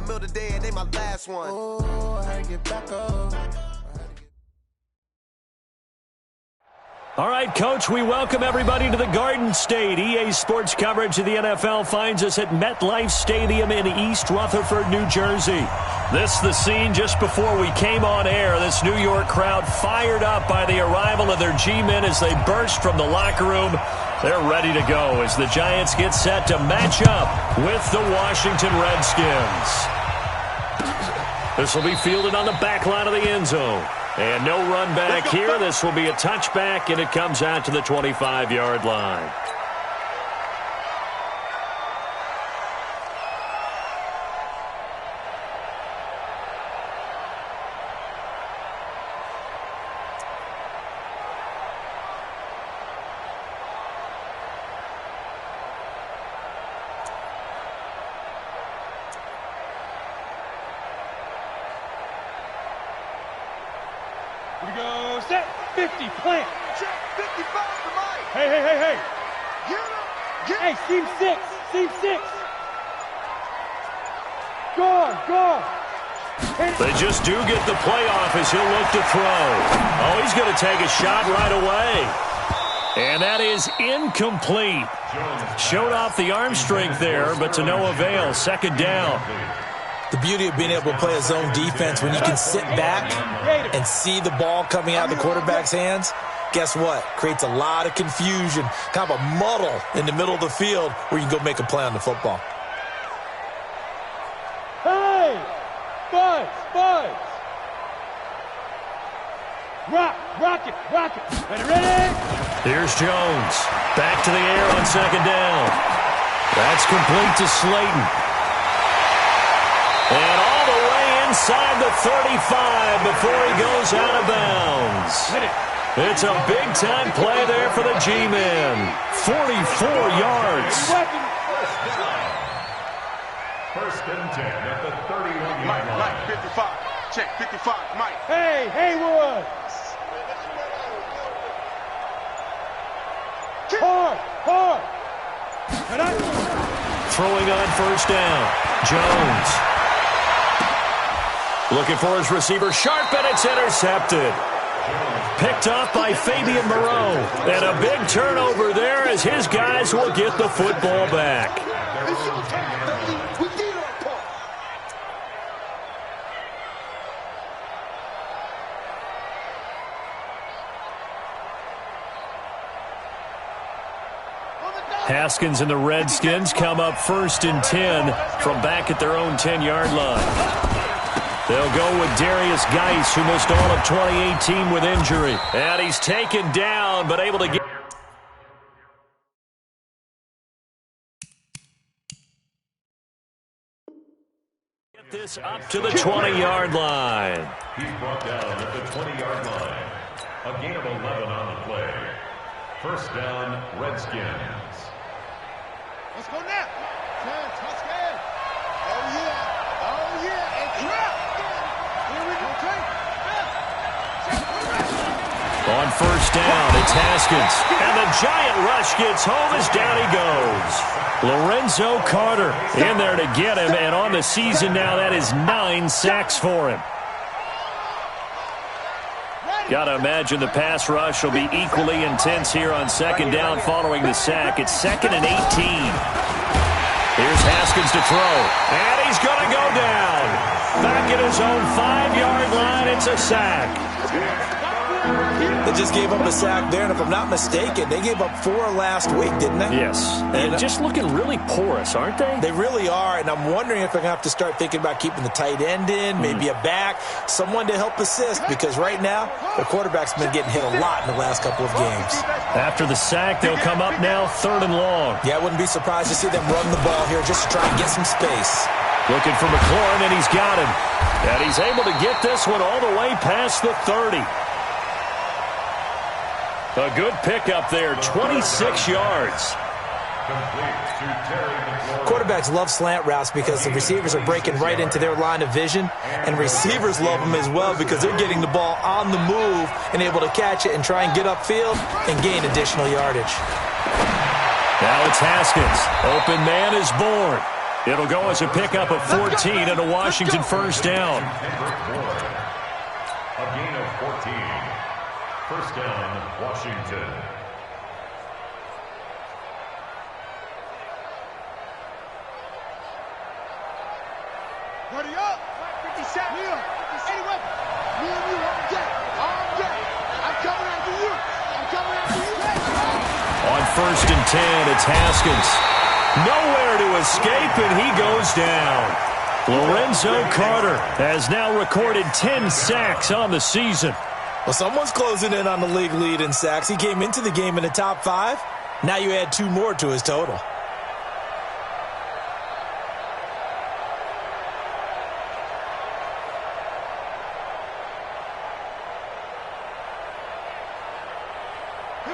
middle of the day and they my last one. Oh, I had to get back up. All right, Coach, we welcome everybody to the Garden State. EA Sports coverage of the NFL finds us at MetLife Stadium in East Rutherford, New Jersey. This is the scene just before we came on air. This New York crowd fired up by the arrival of their G-men as they burst from the locker room. They're ready to go as the Giants get set to match up with the Washington Redskins. This will be fielded on the back line of the end zone. And no run back here. This will be a touchback, and it comes out to the 25-yard line. We go, set, 50, plant. Check 55 to Mike. Hey. Hey, seam 6. Go. They just do get the playoff as he'll look to throw. Oh, he's going to take a shot right away. And that is incomplete. Showed off the arm strength there, but to no avail. Second down. The beauty of being able to play a zone defense when you can sit back and see the ball coming out of the quarterback's hands, guess what? Creates a lot of confusion, kind of a muddle in the middle of the field where you can go make a play on the football. Hey! Buzz! Rock it! Ready? Here's Jones. Back to the air on second down. That's complete to Slayton. And all the way inside the 35 before he goes out of bounds. It's a big-time play there for the G-men. 44 yards. First and 10 at the 31-yard line. Mike, 55. Check 55, Mike. Hey, Haywood. Hard. Throwing on first down. Jones. Looking for his receiver, Sharp, and it's intercepted. Picked off by Fabian Moreau. And a big turnover there as his guys will get the football back. Haskins and the Redskins come up first and 10 from back at their own 10-yard line. They'll go with Darius Geis, who missed all of 2018 with injury. And he's taken down, but able to get this up to the 20-yard line. He's brought down at the 20-yard line. A gain of 11 on the play. First down, Redskins. Let's go now. Touchdown. Oh, yeah. And trap. Here we go. On first down, it's Haskins. And the giant rush gets home as down he goes. Lorenzo Carter in there to get him. And on the season now, that is 9 sacks for him. Got to imagine the pass rush will be equally intense here on second down following the sack. It's 2nd and 18. Here's Haskins to throw. And he's going to go down. Back at his own 5-yard line, it's a sack. They just gave up a sack there, and if I'm not mistaken, they gave up 4 last week, didn't they? Yes. And just looking really porous, aren't they? They really are, and I'm wondering if they're going to have to start thinking about keeping the tight end in, maybe a back, someone to help assist, because right now, the quarterback's been getting hit a lot in the last couple of games. After the sack, they'll come up now 3rd and long. Yeah, I wouldn't be surprised to see them run the ball here just to try and get some space. Looking for McLaurin, and he's got him. And he's able to get this one all the way past the 30. A good pickup there, 26 yards. Quarterbacks love slant routes because the receivers are breaking right into their line of vision, and receivers love them as well because they're getting the ball on the move and able to catch it and try and get upfield and gain additional yardage. Now it's Haskins. Open man is born. It'll go as a pickup of 14 and a Washington first down. A gain of 14. First down, Washington. Ready up. 57. Leo. Any weapon. Me and you on deck. On deck. I'm coming after you. I'm coming after you. On first and 10, it's Haskins. Nowhere to escape, and he goes down. Lorenzo Carter has now recorded 10 sacks on the season. Well, someone's closing in on the league lead in sacks. He came into the game in the top 5. Now you add 2 more to his total.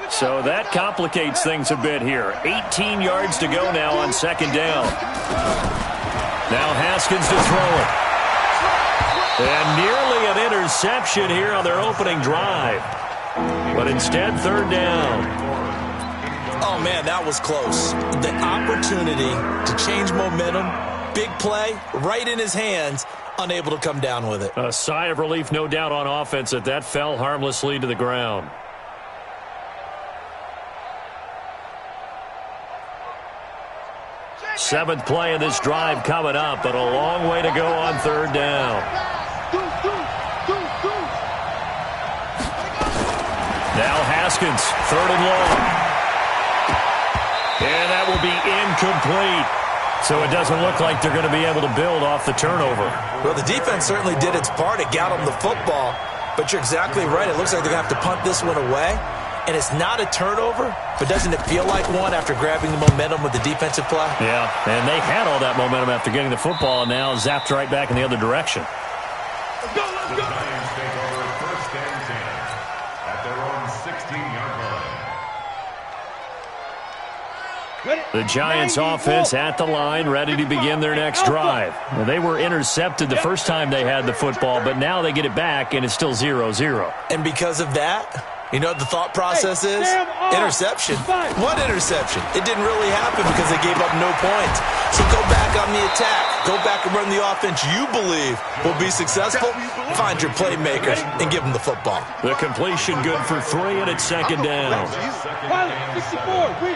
So that complicates things a bit here. 18 yards to go now on second down. Now Haskins to throw it. And nearly an interception here on their opening drive. But instead, third down. Oh, man, that was close. The opportunity to change momentum, big play, right in his hands, unable to come down with it. A sigh of relief, no doubt, on offense that fell harmlessly to the ground. Seventh play of this drive coming up, but a long way to go on third down. Now Haskins, third and long. And that will be incomplete. So it doesn't look like they're going to be able to build off the turnover. Well, the defense certainly did its part. It got them the football. But you're exactly right. It looks like they're going to have to punt this one away. And it's not a turnover, but doesn't it feel like one after grabbing the momentum with the defensive play? Yeah, and they had all that momentum after getting the football, and now zapped right back in the other direction. Let's go, let's go. The Giants take over first and 10 at their own 16-yard line. The Giants offense at the line, ready to begin their next drive. Well, they were intercepted the first time they had the football, but now they get it back, and it's still 0-0. And because of that, you know what the thought process is? Interception. What interception? It didn't really happen because they gave up no points. So go back on the attack. Go back and run the offense you believe will be successful. Find your playmakers and give them the football. The completion good for 3, and it's second down. Pilot, 64, wait.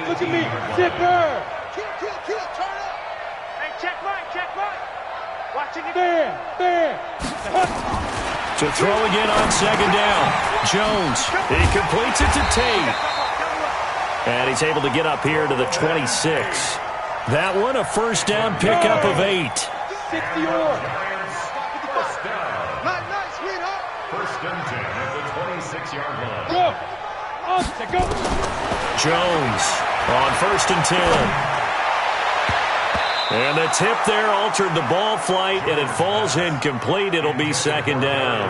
Look at me. Zipper. Kill, turn up. Hey, check right. Watching it. There. To throw again on second down. Jones, he completes it to Tate. And he's able to get up here to the 26. That one, a first down pickup of 8. 60 First down. Nice, sweetheart. First and 10 at the 26-yard line. Go. Jones on first and 10. And the tip there altered the ball flight, and it falls incomplete. It'll be second down.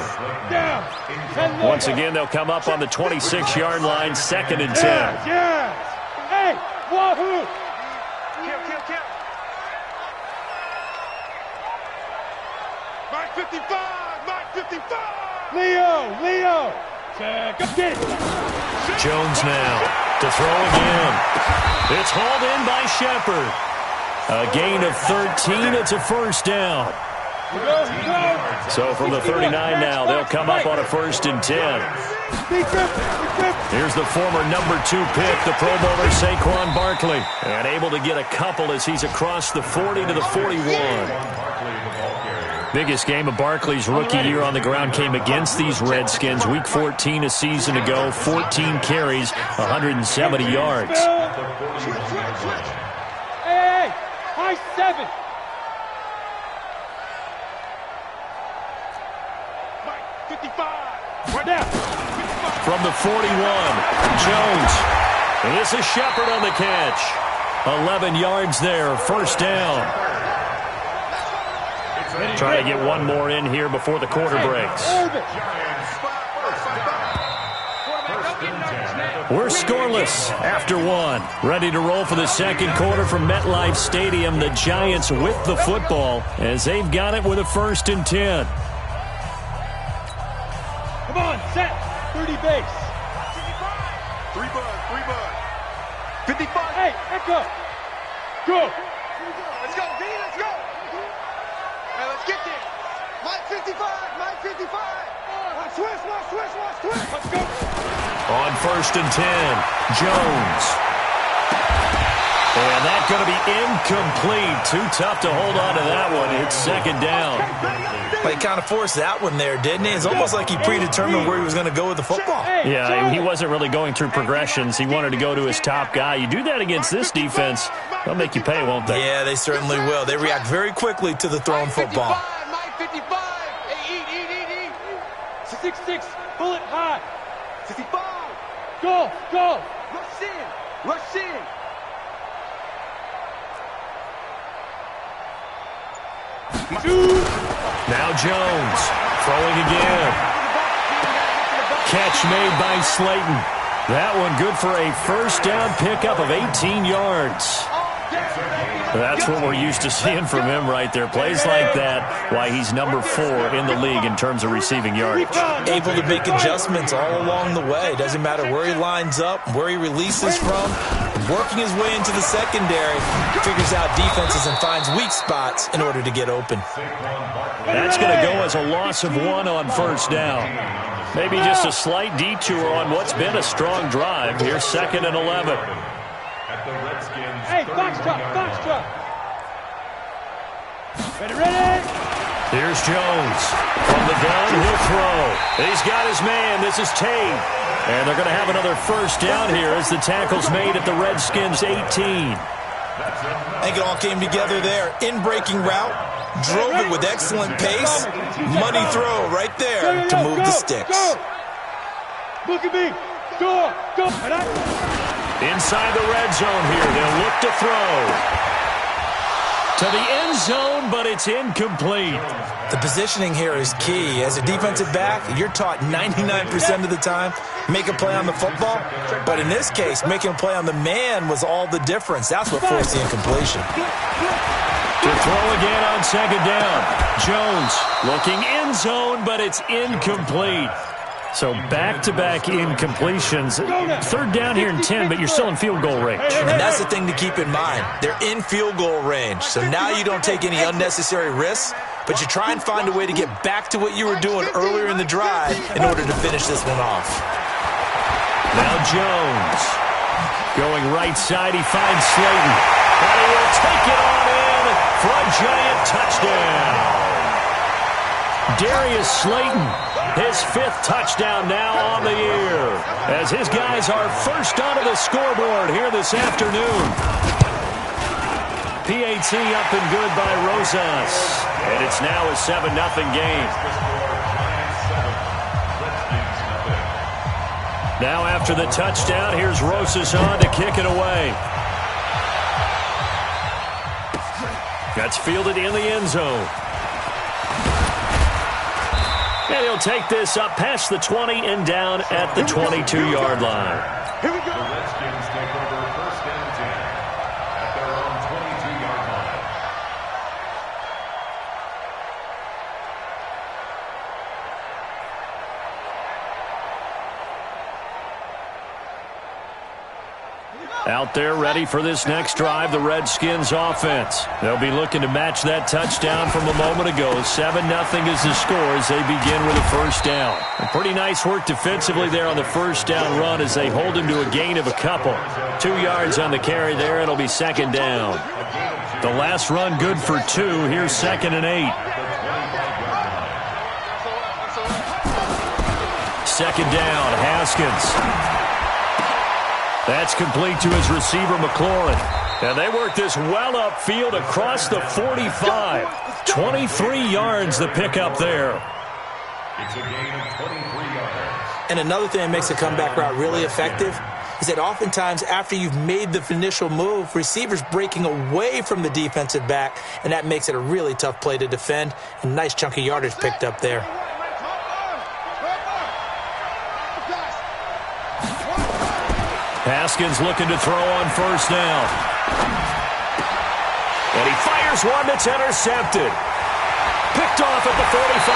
Once again, they'll come up on the 26-yard line, second and 10. Yeah. Hey, wahoo. Kill. Mark 55. Leo. Check. Get it. Jones now to throw again. It's hauled in by Shepard. A gain of 13. It's a first down. So from the 39 now, they'll come up on a first and 10. Here's the former number 2 pick, the Pro Bowler Saquon Barkley. And able to get a couple as he's across the 40 to the 41. Biggest game of Barkley's rookie year on the ground came against these Redskins. Week 14 a season ago, 14 carries, 170 yards. Hey, high 7. Mike 55. Right now. From the 41, Jones. And this is Shepard on the catch. 11 yards there, first down. Trying to get one more in here before the quarter breaks. We're scoreless after one. Ready to roll for the second quarter from MetLife Stadium. The Giants with the football as they've got it with a first and 10. Come on, set. 30 base. 3 bud. 55. Hey, echo. Go. My 55, my 55. Watch twist, watch twist, watch twist. Let's go. On 1st and 10, Jones. And that's going to be incomplete. Too tough to hold on to that one. It's 2nd down. Well, he kind of forced that one there, didn't he? It's almost like he predetermined where he was going to go with the football. Yeah, he wasn't really going through progressions. He wanted to go to his top guy. You do that against this defense, they'll make you pay, won't they? Yeah, they certainly will. They react very quickly to the thrown football. My 55. Hey, eat. 6-6, bullet high. 65. Go. Rush in. Now Jones throwing again. Catch made by Slayton. That one good for a 1st down pickup of 18 yards. That's what we're used to seeing from him right there. Plays like that, why he's number 4 in the league in terms of receiving yardage. Able to make adjustments all along the way. Doesn't matter where he lines up, where he releases from. Working his way into the secondary, figures out defenses and finds weak spots in order to get open. That's going to go as a loss of 1 on 1st down. Maybe just a slight detour on what's been a strong drive. Here's 2nd and 11. Hey, foxtrot. Ready. Here's Jones. From the gun, he'll throw. He's got his man. This is Tate. And they're going to have another 1st down here as the tackle's made at the Redskins' 18. I think it all came together there. In-breaking route, drove it with excellent pace. Money throw right there to move the sticks. Look at me. Go. Inside the red zone here, they'll look to throw. To the end zone, but it's incomplete. The positioning here is key. As a defensive back, you're taught 99% of the time, make a play on the football. But in this case, making a play on the man was all the difference. That's what forced the incompletion. To throw again on 2nd down. Jones looking end zone, but it's incomplete. So back-to-back incompletions. 3rd down here and 10, but you're still in field goal range. And that's the thing to keep in mind. They're in field goal range. So now you don't take any unnecessary risks, but you try and find a way to get back to what you were doing earlier in the drive in order to finish this one off. Now Jones. Going right side, he finds Slayton. And he will take it on in for a giant touchdown. Darius Slayton, his 5th touchdown now on the year, as his guys are first onto the scoreboard here this afternoon. PAT up and good by Rosas, and it's now a 7-0 game. Now after the touchdown, here's Rosas on to kick it away. That's fielded in the end zone. And he'll take this up past the 20 and down at the 22-yard line. Here we go. The Redskins take over 1st and 10 at their own 22-yard line. Out there ready for this next drive, the Redskins offense. They'll be looking to match that touchdown from a moment ago. 7-0 is the score as they begin with a 1st down. A pretty nice work defensively there on the 1st down run as they hold him to a gain of a couple. 2 yards on the carry there. It'll be 2nd down. The last run good for 2. Here's 2nd and 8. 2nd down, Haskins. That's complete to his receiver, McLaurin. And they work this well upfield across the 45. 23 yards the pickup there. It's a gain of 23 yards. And another thing that makes a comeback route really effective is that oftentimes after you've made the initial move, receivers breaking away from the defensive back, and that makes it a really tough play to defend. And nice chunky yardage picked up there. Haskins looking to throw on 1st down. And he fires one that's intercepted. Picked off at the 45.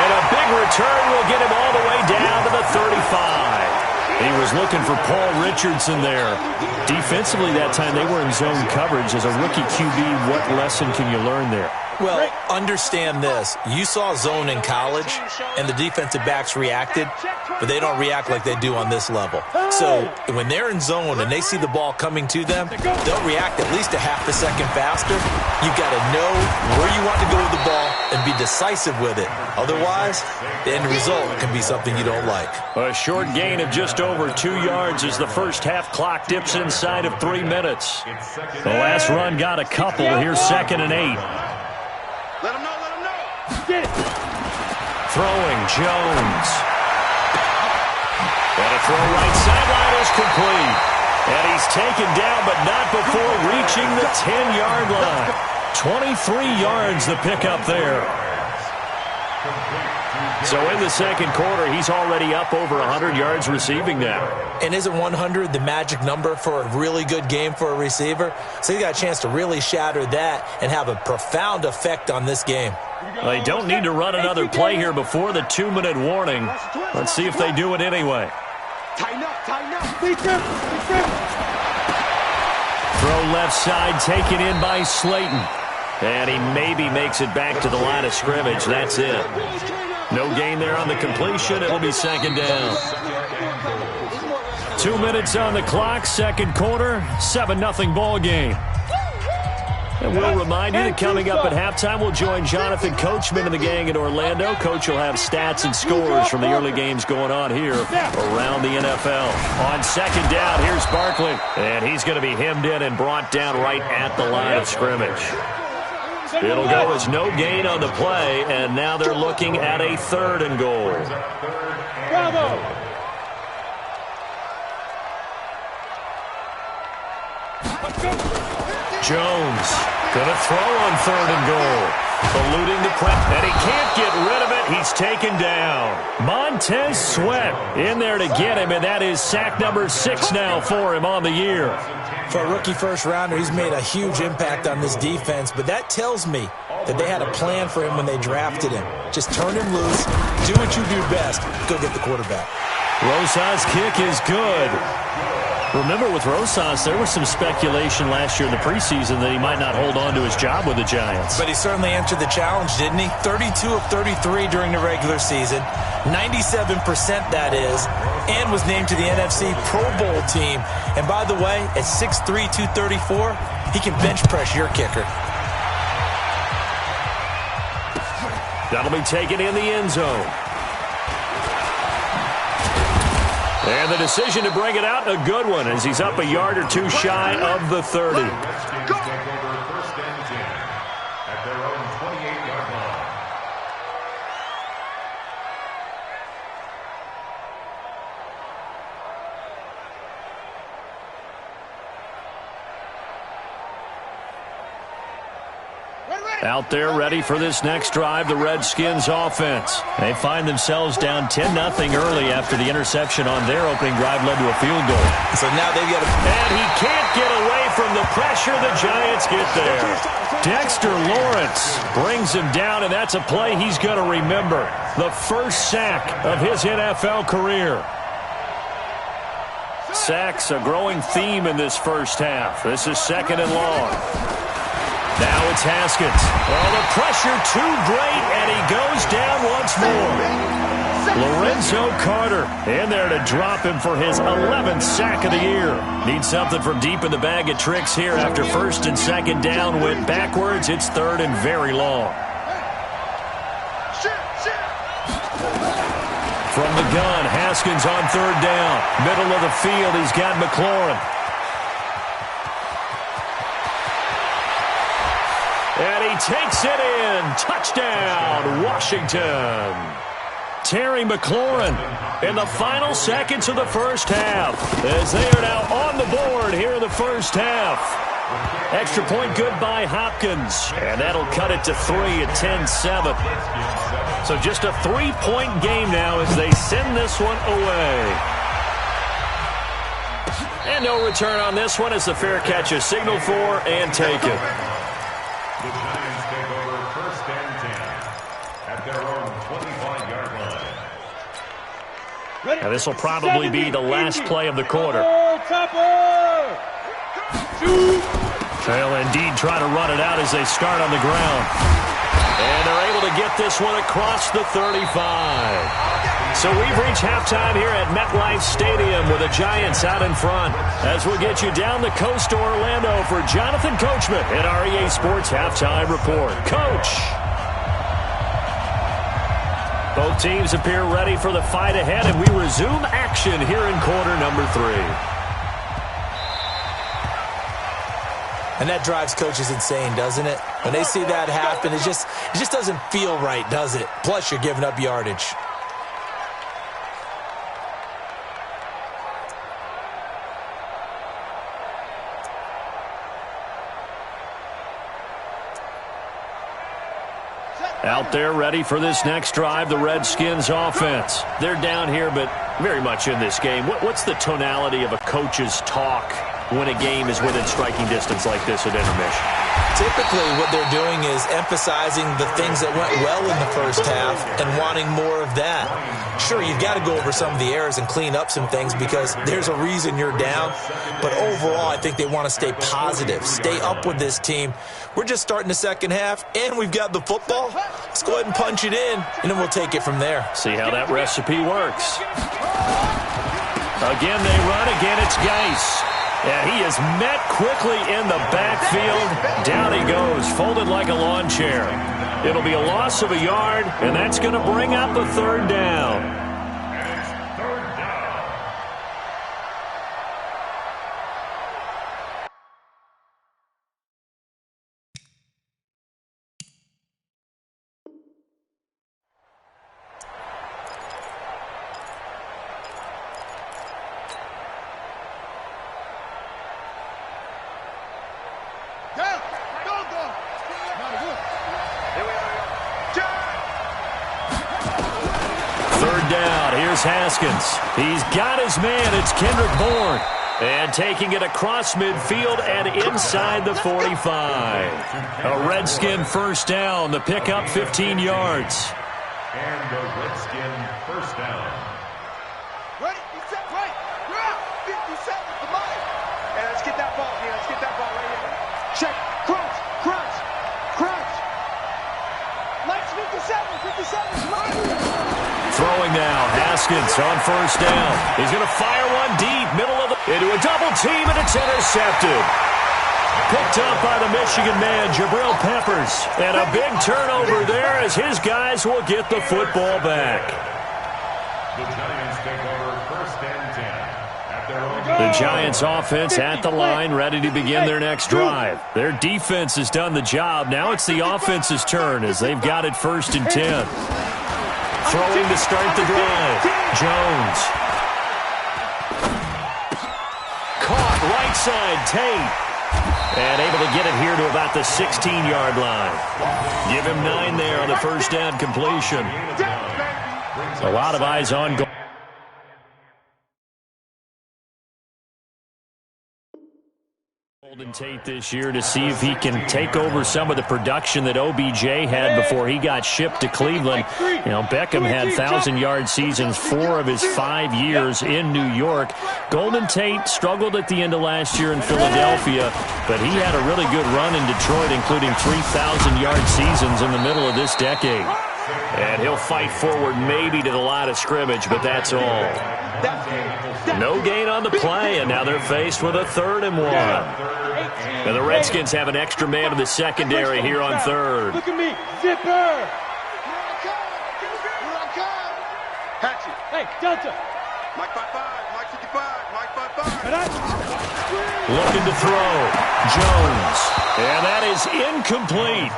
And a big return will get him all the way down to the 35. He was looking for Paul Richardson there. Defensively that time they were in zone coverage. As a rookie QB, what lesson can you learn there? Well, understand this. You saw zone in college, and the defensive backs reacted, but they don't react like they do on this level. So when they're in zone and they see the ball coming to them, they'll react at least a half a second faster. You've got to know where you want to go with the ball and be decisive with it. Otherwise, the end result can be something you don't like. A short gain of just over 2 yards as the first half clock dips inside of 3 minutes. The last run got a couple. Here's 2nd and 8. Let him know, let him know. Get it. Throwing Jones. And a throw right sideline is complete. And he's taken down, but not before reaching the 10-yard line. 23 yards the pickup there. So in the second quarter, he's already up over 100 yards receiving now. And isn't 100 the magic number for a really good game for a receiver? So he got a chance to really shatter that and have a profound effect on this game. They don't need to run another play here before the 2-minute warning. Let's see if they do it anyway. Tighten up, tighten up. Big trip, big trip. Throw left side, taken in by Slayton. And he maybe makes it back to the line of scrimmage. That's it. No gain there on the completion. It'll be 2nd down. 2 minutes on the clock, second quarter, 7-0 ball game. And we'll remind you that coming up at halftime, we'll join Jonathan Coachman and the gang in Orlando. Coach will have stats and scores from the early games going on here around the NFL. On 2nd down, here's Barkley. And he's going to be hemmed in and brought down right at the line of scrimmage. It'll go as no gain on the play, and now they're looking at a 3rd and goal. Bravo. Jones gonna throw on 3rd and goal. Eluding the press, and he can't get rid of it. He's taken down. Montez Sweat in there to get him, and that is sack number 6 now for him on the year. For a rookie first-rounder, he's made a huge impact on this defense, but that tells me that they had a plan for him when they drafted him. Just turn him loose, do what you do best, go get the quarterback. Rosas' kick is good. Remember, with Rosas, there was some speculation last year in the preseason that he might not hold on to his job with the Giants. But he certainly answered the challenge, didn't he? 32 of 33 during the regular season, 97% that is, and was named to the NFC Pro Bowl team. And by the way, at 6'3", 234, he can bench press your kicker. That'll be taken in the end zone. And the decision to bring it out, a good one, as he's up a yard or two shy of the 30. Out there ready for this next drive, the Redskins offense. They find themselves down 10-0 early after the interception on their opening drive led to a field goal. So now they've got to... And he can't get away from the pressure. The Giants get there. Dexter Lawrence brings him down, and that's a play he's going to remember. The first sack of his NFL career. Sacks a growing theme in this first half. This is 2nd and long. Now it's Haskins. Oh, the pressure too great, and he goes down once more. Lorenzo Carter in there to drop him for his 11th sack of the year. Needs something from deep in the bag of tricks here after 1st and 2nd down went backwards. It's 3rd and very long. From the gun, Haskins on 3rd down. Middle of the field, he's got McLaurin. And he takes it in. Touchdown, Washington. Terry McLaurin in the final seconds of the first half, as they are now on the board here in the first half. Extra point good by Hopkins, and that'll cut it to 3 at 10-7. So just a 3-point game now as they send this one away. And no return on this one as the fair catch is signaled for and taken. The Giants take over 1st and 10 at their own 25-yard line. Now this will probably be the last play of the quarter. They'll indeed try to run it out as they start on the ground. get this one across the 35. So we've reached halftime here at MetLife Stadium with the Giants out in front. As we'll get you down the coast to Orlando for Jonathan Coachman at our EA Sports Halftime Report. Coach! Both teams appear ready for the fight ahead, and we resume action here in quarter number 3. And that drives coaches insane, doesn't it? When they see that happen, it just doesn't feel right, does it? Plus, you're giving up yardage. Out there ready for this next drive, the Redskins offense. They're down here, but very much in this game. What's the tonality of a coach's talk when a game is within striking distance like this at intermission? Typically, what they're doing is emphasizing the things that went well in the first half and wanting more of that. Sure, you've got to go over some of the errors and clean up some things because there's a reason you're down. But overall, I think they want to stay positive, stay up with this team. We're just starting the second half, and we've got the football. Let's go ahead and punch it in, and then we'll take it from there. See how that recipe works. Again, they run. Again, it's Geis. And he is met quickly in the backfield. Down he goes, folded like a lawn chair. It'll be a loss of a yard, and that's going to bring up a third down. Haskins. He's got his man. It's Kendrick Bourne. And taking it across midfield and inside the 45. A Redskin first down. The pickup 15 yards. And the Redskin first down. Ready? You set right. You're out. 57. Come on. Hey, let's get that ball here. Let's get that ball right here. Check. Crunch. Crunch. Crunch. Lights 57. Come on. Throwing now, Haskins on first down. He's going to fire one deep, middle of the... into a double team, and it's intercepted. Picked up by the Michigan man, Jabril Peppers. And a big turnover there as his guys will get the football back. The Giants take over first and 10 at their own... The Giants offense at the line, ready to begin their next drive. Their defense has done the job. Now it's the offense's turn as they've got it first and 10. Throwing to start the drive. Jones. Caught right side, Tate. And able to get it here to about the 16-yard line. Give him 9 there on the first down completion. A lot of eyes on goal. Golden Tate this year to see if he can take over some of the production that OBJ had before he got shipped to Cleveland. You know, Beckham had 1,000-yard seasons 4 of his 5 years in New York. Golden Tate struggled at the end of last year in Philadelphia, but he had a really good run in Detroit, including 3,000-yard seasons in the middle of this decade. And he'll fight forward maybe to the line of scrimmage, but that's all. No gain on the play, and now they're faced with a 3rd and 1. And the Redskins have an extra man in the secondary here on 3rd. Look at me, zipper. Hatchet. Hey, Delta. Mike 55. Mike 55. Mike 55. Looking to throw. Jones. And that is incomplete.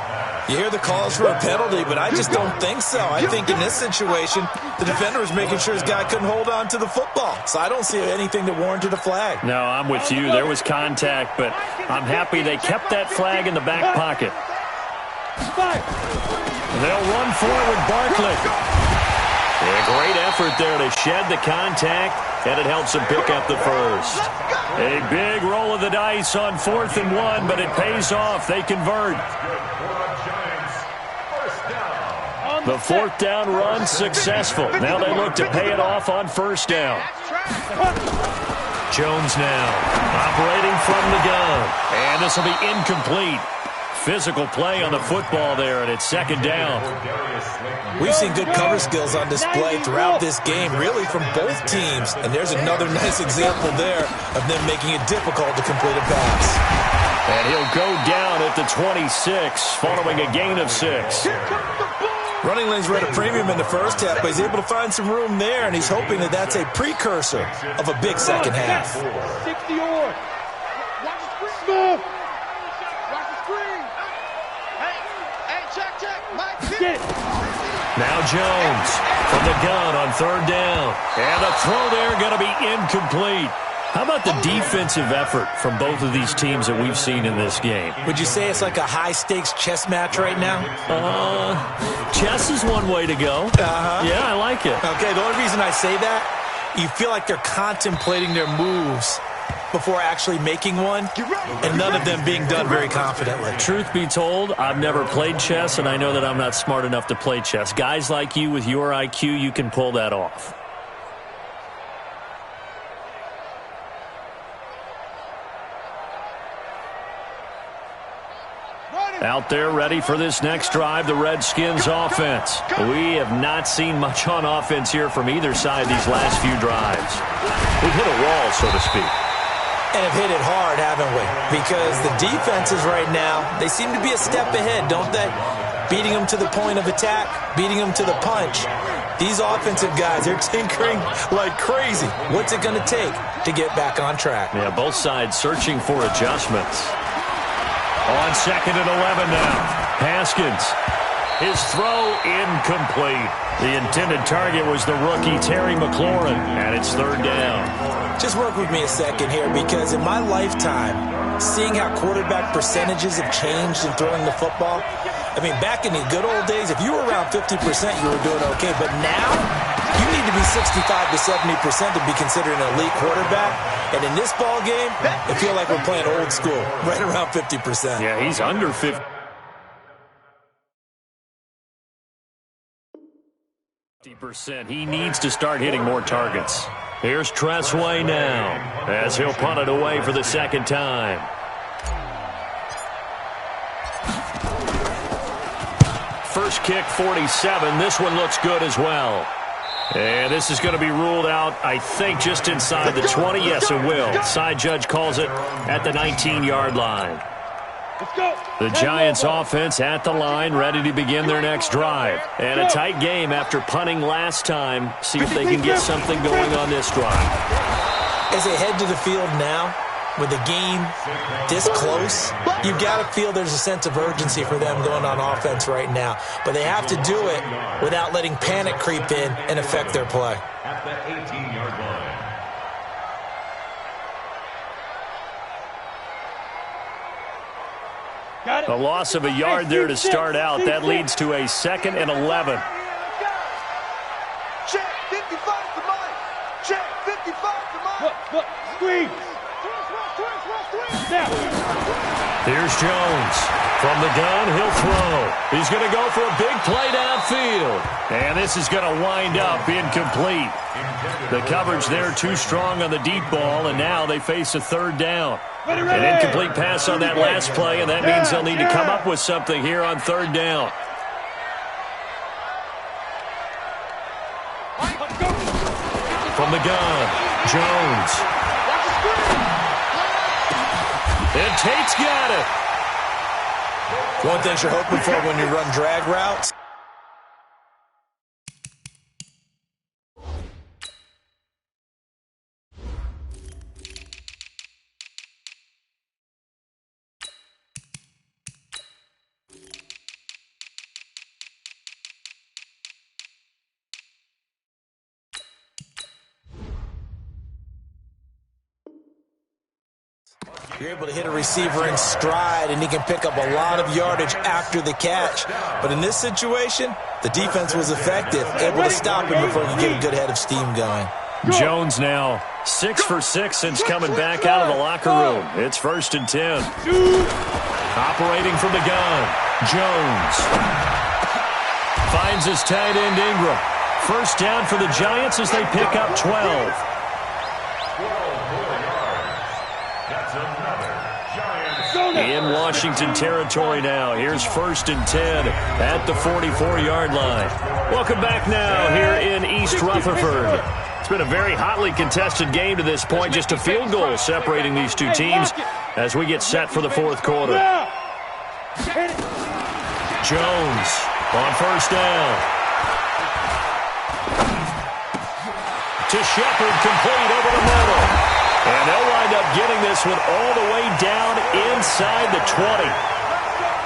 You hear the calls for a penalty, but I just don't think so. I think in this situation, the defender was making sure his guy couldn't hold on to the football. So I don't see anything that warranted a flag. No, I'm with you. There was contact, but I'm happy they kept that flag in the back pocket. They'll run forward with Barkley. A great effort there to shed the contact, and it helps him pick up the first. A big roll of the dice on 4th and 1, but it pays off. They convert. The 4th down run successful. Now they look to pay it off on first down. Jones now operating from the gun. And this will be incomplete. Physical play on the football there, and it's second down. We've seen good cover skills on display throughout this game, really from both teams. And there's another nice example there of them making it difficult to complete a pass. And he'll go down at the 26, following a gain of 6. Running lanes were at a premium in the first half, but he's able to find some room there, and he's hoping that that's a precursor of a big second half. 60 or. Smith. Now Jones from the gun on third down. And the throw there going to be incomplete. How about the defensive effort from both of these teams that we've seen in this game? Would you say it's like a high-stakes chess match right now? Chess is one way to go. Yeah, I like it. Okay, the only reason I say that, you feel like they're contemplating their moves before actually making one, and none of them being done very confidently. Truth be told, I've never played chess, and I know that I'm not smart enough to play chess. Guys like you with your IQ, you can pull that off. Out there ready for this next drive, the Redskins offense. We have not seen much on offense here from either side these last few drives. We've hit a wall, so to speak. And have hit it hard, haven't we? Because the defenses right now, they seem to be a step ahead, don't they? Beating them to the point of attack, beating them to the punch. These offensive guys, they're tinkering like crazy. What's it going to take to get back on track? Yeah, both sides searching for adjustments. On second and 11 now. Haskins. His throw incomplete. The intended target was the rookie Terry McLaurin, and it's third down. Just work with me a second here, because in my lifetime, seeing how quarterback percentages have changed in throwing the football, I mean, back in the good old days, if you were around 50%, you were doing okay. But now, you need to be 65 to 70% to be considered an elite quarterback. And in this ball game, I feel like we're playing old school, right around 50%. Yeah, he's under 50. 50%. He needs to start hitting more targets. Here's Tressway now, as he'll punt it away for the second time. First kick, 47. This one looks good as well. And this is going to be ruled out, I think, just inside the 20. Yes, it will. Side judge calls it at the 19-yard line. The Giants offense at the line, ready to begin their next drive. And a tight game after punting last time. See if they can get something going on this drive. As they head to the field now, with the game this close, you've got to feel there's a sense of urgency for them going on offense right now. But they have to do it without letting panic creep in and affect their play. At the 18-yard line. A loss of a yard there to start out. That leads to a second and 11. Check, 55 to mine. Check, 55 to mine. Look, screen. Here's Jones. From the gun, he'll throw. He's going to go for a big play downfield. And this is going to wind up incomplete. The coverage there too strong on the deep ball, and now they face a third down. An incomplete pass on that last play, and that means they'll need to come up with something here on third down. From the gun, Jones. And Tate's got it. One thing you're hoping for when you run drag routes, you're able to hit a receiver in stride, and he can pick up a lot of yardage after the catch. But in this situation, the defense was effective, able to stop him before he could get a good head of steam going. Jones now 6 for 6 since coming back out of the locker room. It's 1st and 10. Operating from the gun, Jones. Finds his tight end Ingram. First down for the Giants as they pick up 12. In Washington territory now. Here's 1st and 10 at the 44-yard line. Welcome back now here in East Rutherford. It's been a very hotly contested game to this point. Just a field goal separating these two teams as we get set for the 4th quarter. Jones on 1st down. To Shepard, complete over the middle. And they'll wind up getting this one all the way down inside the 20.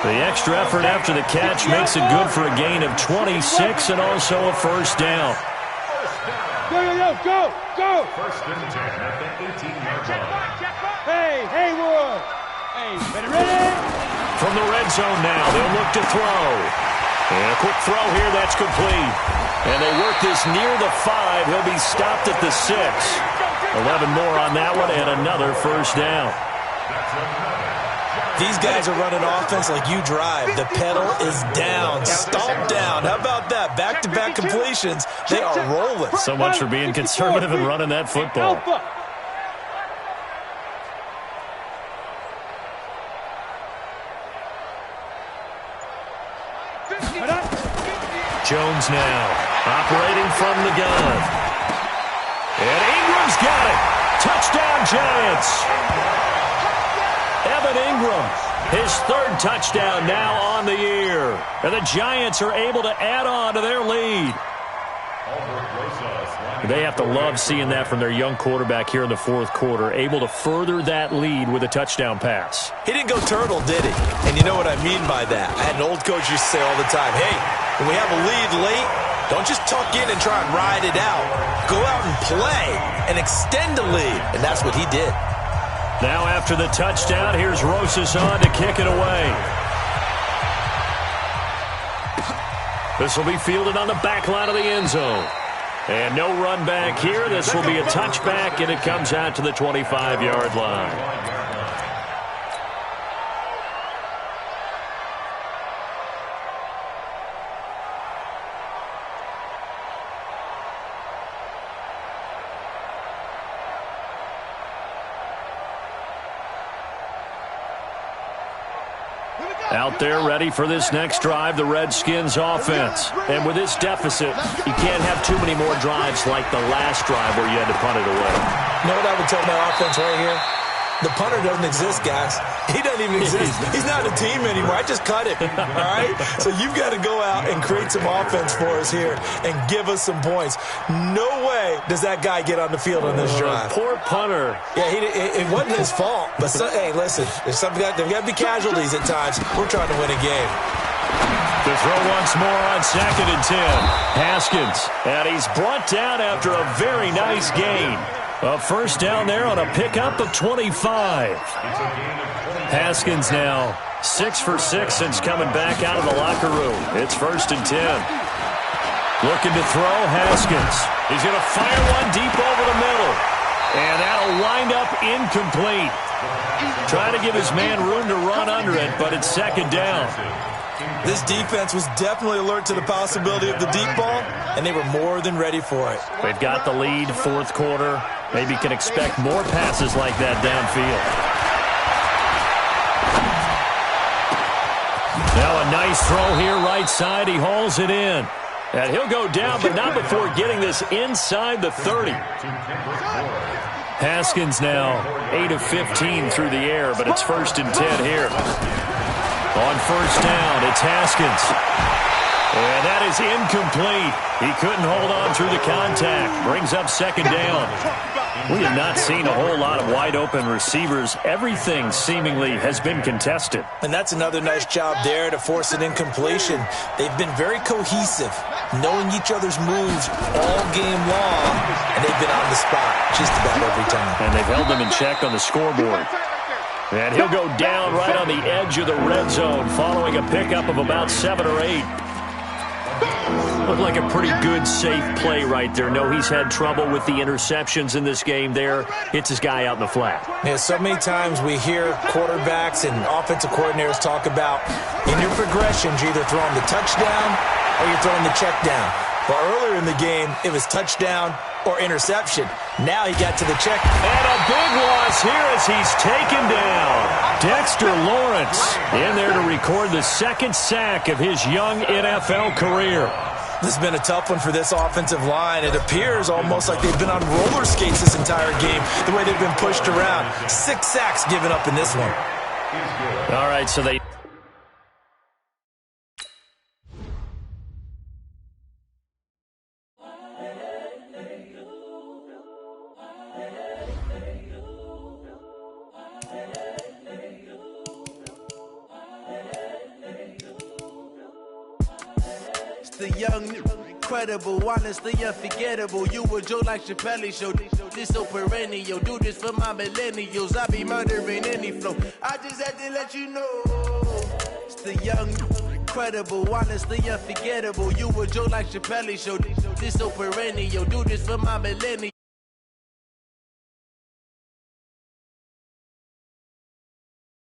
The extra effort after the catch makes it good for a gain of 26 and also a 1st down. Go! 1st and 10 at the 18-yard line. Hey, Haywood! Hey, ready? From the red zone now, they'll look to throw. And a quick throw here, that's complete. And they work this near the 5. He'll be stopped at the 6. 11 more on that one and another 1st down. These guys are running offense like you drive. The pedal is down, stomp down. How about that? Back-to-back completions. They are rolling. So much for being conservative and running that football. Jones now operating from the gun. And Ingram's got it. Touchdown, Giants. Evan Ingram, his 3rd touchdown now on the year. And the Giants are able to add on to their lead. They have to love seeing that from their young quarterback here in the 4th quarter, able to further that lead with a touchdown pass. He didn't go turtle, did he? And you know what I mean by that. I had an old coach used to say all the time, hey, when we have a lead late, don't just tuck in and try and ride it out. Go out and play and extend the lead. And that's what he did. Now after the touchdown, here's Rosas on to kick it away. This will be fielded on the back line of the end zone. And no run back here. This will be a touchback, and it comes out to the 25-yard line. Out there ready for this next drive, the Redskins offense. And with this deficit, you can't have too many more drives like the last drive where you had to punt it away. You know what I would tell my offense right here? The punter doesn't exist, guys. He doesn't even exist. He's not a team anymore. I just cut it, all right? So you've got to go out and create some offense for us here and give us some points. No way does that guy get on the field on this drive. Poor punter. Yeah, it wasn't his fault. But, hey, listen, there's got to be casualties at times. We're trying to win a game. To throw once more on 2nd and 10. Haskins. And he's brought down after a very nice gain. A 1st down there on a pickup of 25. Haskins now 6 for 6 since coming back out of the locker room. It's 1st and 10. Looking to throw, Haskins. He's going to fire one deep over the middle. And that'll wind up incomplete. Trying to give his man room to run under it, but it's 2nd down. This defense was definitely alert to the possibility of the deep ball, and they were more than ready for it. They've got the lead, 4th quarter. Maybe can expect more passes like that downfield. Now a nice throw here right side. He hauls it in. And he'll go down, but not before getting this inside the 30. Haskins now 8 of 15 through the air, but it's 1st and 10 here. On 1st down, it's Haskins. And that is incomplete. He couldn't hold on through the contact. Brings up 2nd down. We have not seen a whole lot of wide-open receivers. Everything seemingly has been contested. And that's another nice job there to force an incompletion. They've been very cohesive, knowing each other's moves all game long, and they've been on the spot just about every time. And they've held them in check on the scoreboard. And he'll go down right on the edge of the red zone following a pickup of about 7 or 8. Looked like a pretty good, safe play right there. No, he's had trouble with the interceptions in this game there. Hits his guy out in the flat. Yeah, so many times we hear quarterbacks and offensive coordinators talk about in your progressions, you're either throwing the touchdown or you're throwing the check down. But earlier in the game, it was touchdown or interception. Now he got to the check. And a big loss here as he's taken down. Dexter Lawrence in there to record the second sack of his young NFL career. This has been a tough one for this offensive line. It appears almost like they've been on roller skates this entire game, the way they've been pushed around. 6 sacks given up in this one. All right, so they... The young, incredible, honestly unforgettable. You a Joe like Chappelle show. This so perennial. Do this for my millennials. I be murdering any flow. I just had to let you know. It's the young, incredible, honestly unforgettable. You a Joe like Chappelle show. This so perennial. Do this for my millennials.